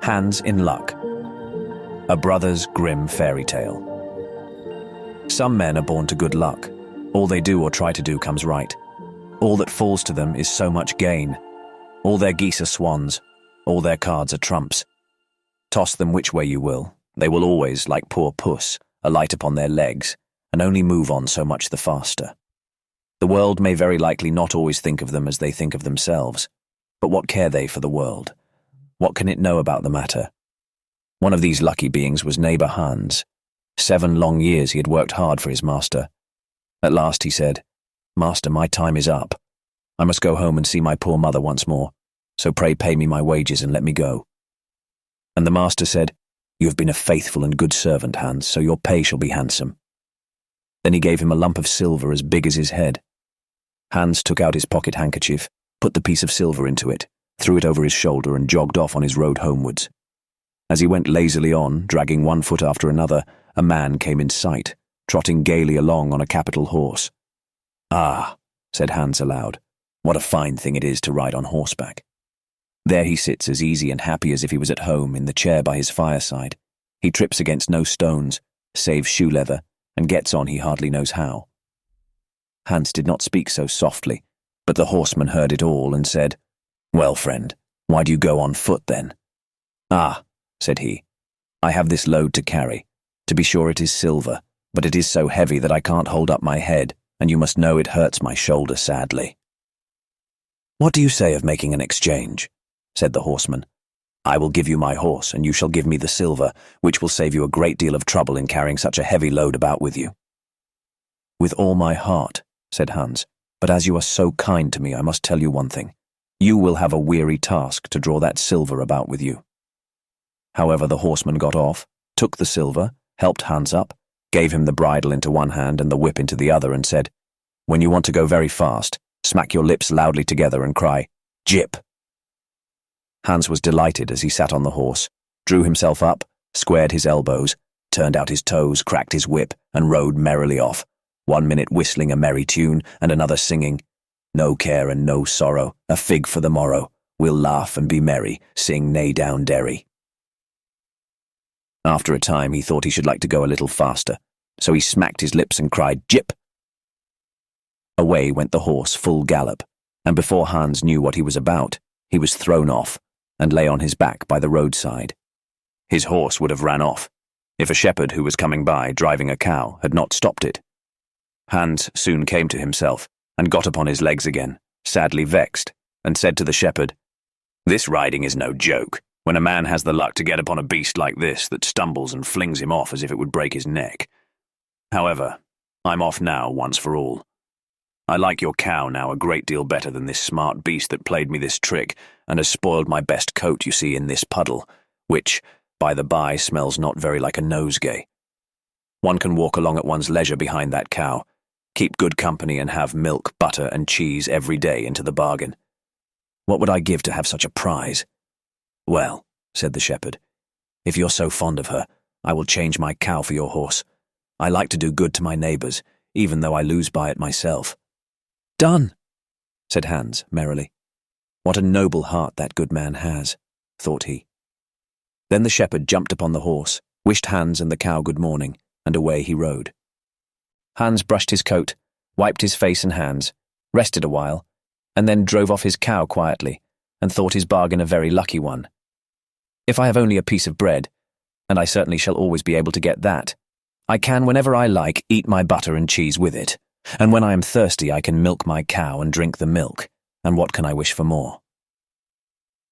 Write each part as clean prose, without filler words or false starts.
HANS in Luck, a brother's Grimm fairy tale. Some men are born to good luck. All they do or try to do comes right. All that falls to them is so much gain. All their geese are swans. All their cards are trumps. Toss them which way you will, they will always, like poor puss, alight upon their legs, and only move on so much the faster. The world may very likely not always think of them as they think of themselves, but what care they for the world? What can it know about the matter? One of these lucky beings was neighbour HANS. 7 long years he had worked hard for his master. At last he said, "Master, my time is up. I must go home and see my poor mother once more, so pray pay me my wages and let me go." And the master said, "You have been a faithful and good servant, HANS, so your pay shall be handsome." Then he gave him a lump of silver as big as his head. HANS took out his pocket handkerchief, put the piece of silver into it, threw it over his shoulder and jogged off on his road homewards. As he went lazily on, dragging one foot after another, a man came in sight, trotting gaily along on a capital horse. "Ah," said HANS aloud, "what a fine thing it is to ride on horseback. There he sits as easy and happy as if he was at home in the chair by his fireside. He trips against no stones, saves shoe leather, and gets on he hardly knows how." HANS did not speak so softly, but the horseman heard it all and said, "Well, friend, why do you go on foot then?" "Ah," said he, "I have this load to carry. To be sure it is silver, but it is so heavy that I can't hold up my head, and you must know it hurts my shoulder sadly." "What do you say of making an exchange?" said the horseman. "I will give you my horse, and you shall give me the silver, which will save you a great deal of trouble in carrying such a heavy load about with you." "With all my heart," said HANS, "but as you are so kind to me, I must tell you one thing. You will have a weary task to draw that silver about with you." However, the horseman got off, took the silver, helped HANS up, gave him the bridle into one hand and the whip into the other, and said, "When you want to go very fast, smack your lips loudly together and cry, 'Jip!'" HANS was delighted as he sat on the horse, drew himself up, squared his elbows, turned out his toes, cracked his whip, and rode merrily off, 1 minute whistling a merry tune and another singing, "No care and no sorrow, a fig for the morrow, we'll laugh and be merry, sing nay down derry." After a time he thought he should like to go a little faster, so he smacked his lips and cried, "Jip!" Away went the horse full gallop, and before HANS knew what he was about, he was thrown off, and lay on his back by the roadside. His horse would have ran off, if a shepherd who was coming by, driving a cow, had not stopped it. HANS soon came to himself, and got upon his legs again, sadly vexed, and said to the shepherd, "This riding is no joke, when a man has the luck to get upon a beast like this that stumbles and flings him off as if it would break his neck. However, I'm off now once for all. I like your cow now a great deal better than this smart beast that played me this trick and has spoiled my best coat you see in this puddle, which, by the by, smells not very like a nosegay. One can walk along at one's leisure behind that cow, keep good company and have milk, butter and cheese every day into the bargain. What would I give to have such a prize?" "Well," said the shepherd, "if you're so fond of her, I will change my cow for your horse. I like to do good to my neighbours, even though I lose by it myself." "Done," said HANS merrily. "What a noble heart that good man has," thought he. Then the shepherd jumped upon the horse, wished HANS and the cow good morning, and away he rode. HANS brushed his coat, wiped his face and hands, rested a while, and then drove off his cow quietly, and thought his bargain a very lucky one. "If I have only a piece of bread, and I certainly shall always be able to get that, I can, whenever I like, eat my butter and cheese with it, and when I am thirsty I can milk my cow and drink the milk, and what can I wish for more?"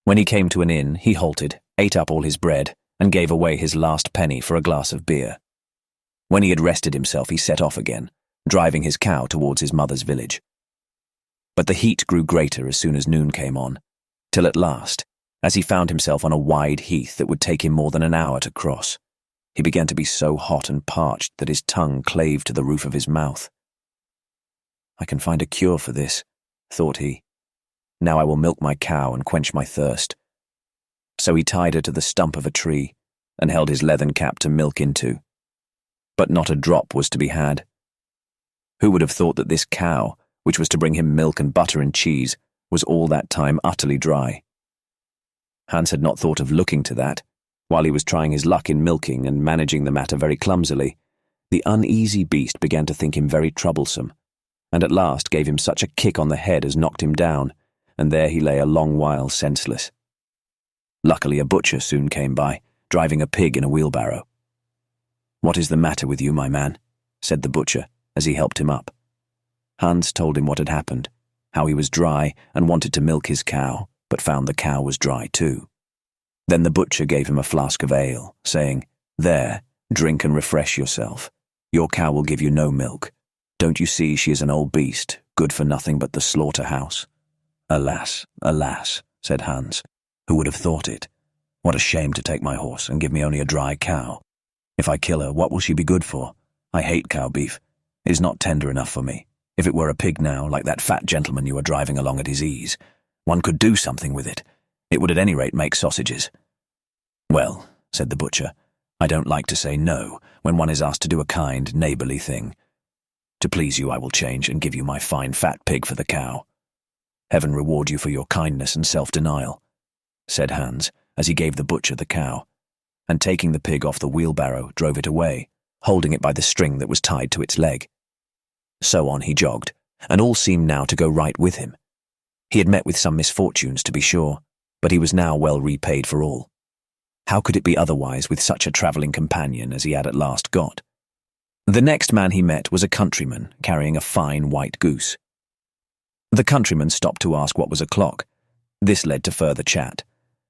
When he came to an inn, he halted, ate up all his bread, and gave away his last penny for a glass of beer. When he had rested himself, he set off again, driving his cow towards his mother's village. But the heat grew greater as soon as noon came on, till at last, as he found himself on a wide heath that would take him more than an hour to cross, he began to be so hot and parched that his tongue clave to the roof of his mouth. "I can find a cure for this," thought he. "Now I will milk my cow and quench my thirst." So he tied her to the stump of a tree, and held his leathern cap to milk into. But not a drop was to be had. Who would have thought that this cow, which was to bring him milk and butter and cheese, was all that time utterly dry? Hans had not thought of looking to that. While he was trying his luck in milking and managing the matter very clumsily, the uneasy beast began to think him very troublesome, and at last gave him such a kick on the head as knocked him down, and there he lay a long while senseless. Luckily a butcher soon came by, driving a pig in a wheelbarrow. "What is the matter with you, my man?" said the butcher, as he helped him up. Hans told him what had happened, how he was dry and wanted to milk his cow, but found the cow was dry too. Then the butcher gave him a flask of ale, saying, "There, drink and refresh yourself. Your cow will give you no milk. Don't you see she is an old beast, good for nothing but the slaughterhouse?" "Alas, alas," said Hans. "Who would have thought it? What a shame to take my horse and give me only a dry cow. If I kill her, what will she be good for? I hate cow beef. It is not tender enough for me. If it were a pig now, like that fat gentleman you are driving along at his ease, one could do something with it. It would at any rate make sausages." "Well," said the butcher, "I don't like to say no when one is asked to do a kind, neighbourly thing. To please you I will change and give you my fine fat pig for the cow. Heaven reward you for your kindness and self-denial," said Hans, as he gave the butcher the cow, and taking the pig off the wheelbarrow, drove it away, holding it by the string that was tied to its leg. So on he jogged, and all seemed now to go right with him. He had met with some misfortunes, to be sure, but he was now well repaid for all. How could it be otherwise with such a travelling companion as he had at last got? The next man he met was a countryman carrying a fine white goose. The countryman stopped to ask what was o'clock. This led to further chat,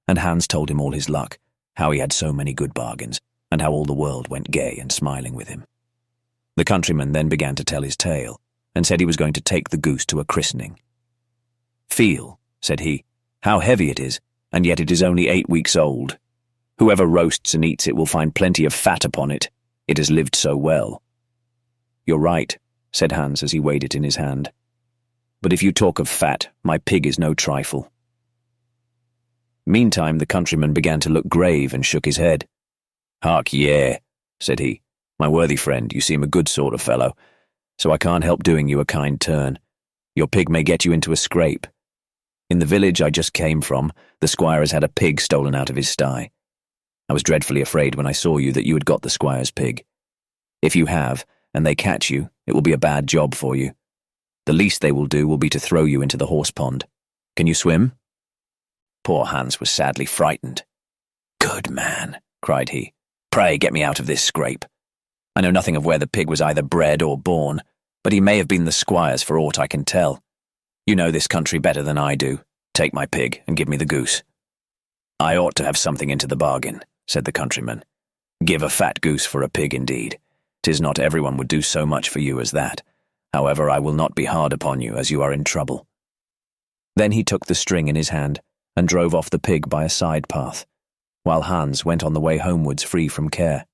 and Hans told him all his luck, how he had so many good bargains, and how all the world went gay and smiling with him. The countryman then began to tell his tale, and said he was going to take the goose to a christening. "Feel," said he, "how heavy it is, and yet it is only 8 weeks old. Whoever roasts and eats it will find plenty of fat upon it. It has lived so well." "You're right," said Hans as he weighed it in his hand. "But if you talk of fat, my pig is no trifle." Meantime the countryman began to look grave and shook his head. "Hark ye," said he, "my worthy friend, you seem a good sort of fellow, so I can't help doing you a kind turn. Your pig may get you into a scrape. In the village I just came from, the squire has had a pig stolen out of his sty. I was dreadfully afraid when I saw you that you had got the squire's pig. If you have, and they catch you, it will be a bad job for you. The least they will do will be to throw you into the horse pond. Can you swim?" Poor Hans was sadly frightened. "Good man," cried he, "pray get me out of this scrape. I know nothing of where the pig was either bred or born, but he may have been the squire's for aught I can tell. You know this country better than I do. Take my pig and give me the goose." "I ought to have something into the bargain," said the countryman. "Give a fat goose for a pig indeed. 'Tis not everyone would do so much for you as that. However, I will not be hard upon you, as you are in trouble." Then he took the string in his hand, and drove off the pig by a side path, while Hans went on the way homewards free from care.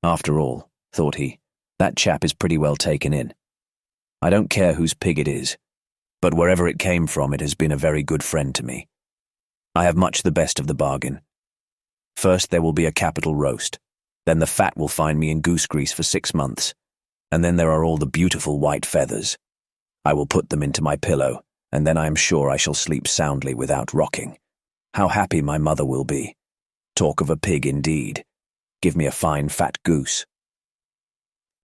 After all, thought he, that chap is pretty well taken in. I don't care whose pig it is, but wherever it came from it has been a very good friend to me. I have much the best of the bargain. First there will be a capital roast, then the fat will find me in goose grease for 6 months, and then there are all the beautiful white feathers. I will put them into my pillow, and then I am sure I shall sleep soundly without rocking. How happy my mother will be. Talk of a pig indeed. Give me a fine fat goose.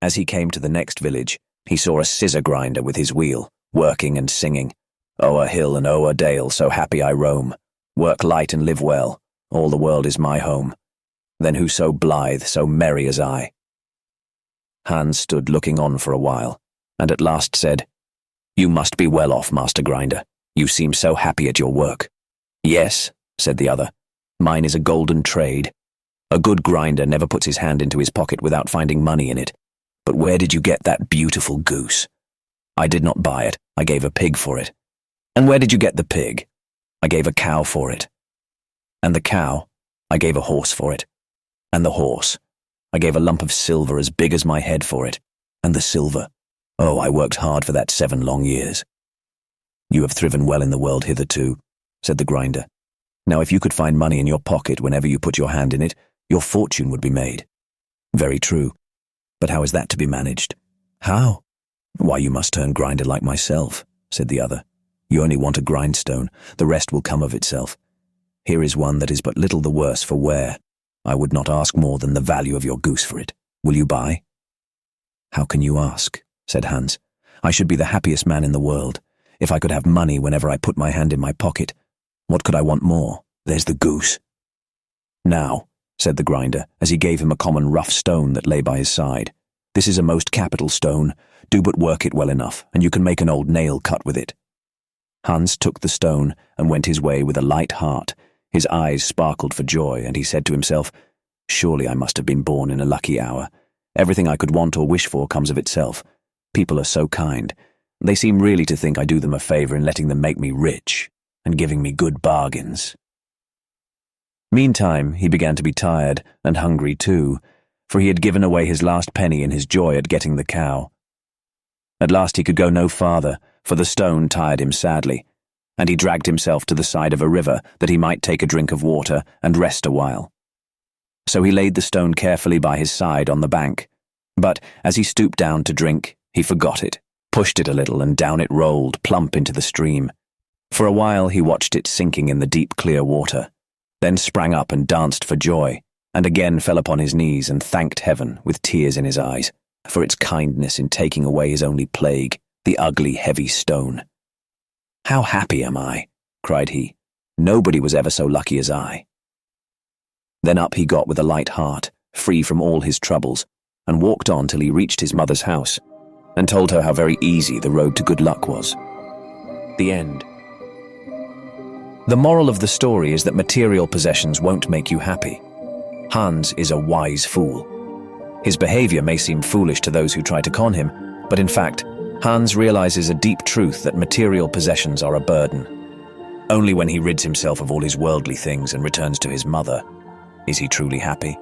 As he came to the next village, he saw a scissor grinder with his wheel, working and singing. "O'er hill and o'er dale, so happy I roam. Work light and live well, all the world is my home. Then who so blithe, so merry as I?" Hans stood looking on for a while, and at last said, "You must be well off, Master Grinder. You seem so happy at your work." "Yes," said the other, "mine is a golden trade. A good grinder never puts his hand into his pocket without finding money in it. But where did you get that beautiful goose?" "I did not buy it, I gave a pig for it." "And where did you get the pig?" "I gave a cow for it." "And the cow?" "I gave a horse for it." "And the horse?" "I gave a lump of silver as big as my head for it." "And the silver?" "Oh, I worked hard for that 7 long years." "You have thriven well in the world hitherto," said the grinder. "Now if you could find money in your pocket whenever you put your hand in it, your fortune would be made." "Very true. But how is that to be managed?" "How?" "Why, you must turn grinder like myself," said the other. "You only want a grindstone, the rest will come of itself. Here is one that is but little the worse for wear. I would not ask more than the value of your goose for it. Will you buy?" "How can you ask?" said Hans. "I should be the happiest man in the world. If I could have money whenever I put my hand in my pocket, what could I want more? There's the goose." "Now," said the grinder, as he gave him a common rough stone that lay by his side, "this is a most capital stone. Do but work it well enough, and you can make an old nail cut with it." Hans took the stone and went his way with a light heart. His eyes sparkled for joy, and he said to himself, "Surely I must have been born in a lucky hour. Everything I could want or wish for comes of itself. People are so kind. They seem really to think I do them a favor in letting them make me rich and giving me good bargains." Meantime, he began to be tired and hungry too, for he had given away his last penny in his joy at getting the cow. At last he could go no farther, for the stone tired him sadly, and he dragged himself to the side of a river that he might take a drink of water and rest a while. So he laid the stone carefully by his side on the bank, but as he stooped down to drink, he forgot it, pushed it a little, and down it rolled, plump into the stream. For a while he watched it sinking in the deep clear water, then sprang up and danced for joy, and again fell upon his knees and thanked heaven with tears in his eyes for its kindness in taking away his only plague, the ugly, heavy stone. "How happy am I!" cried he. "Nobody was ever so lucky as I." Then up he got with a light heart, free from all his troubles, and walked on till he reached his mother's house, and told her how very easy the road to good luck was. The end. The moral of the story is that material possessions won't make you happy. Hans is a wise fool. His behavior may seem foolish to those who try to con him, but in fact, Hans realizes a deep truth that material possessions are a burden. Only when he rids himself of all his worldly things and returns to his mother is he truly happy.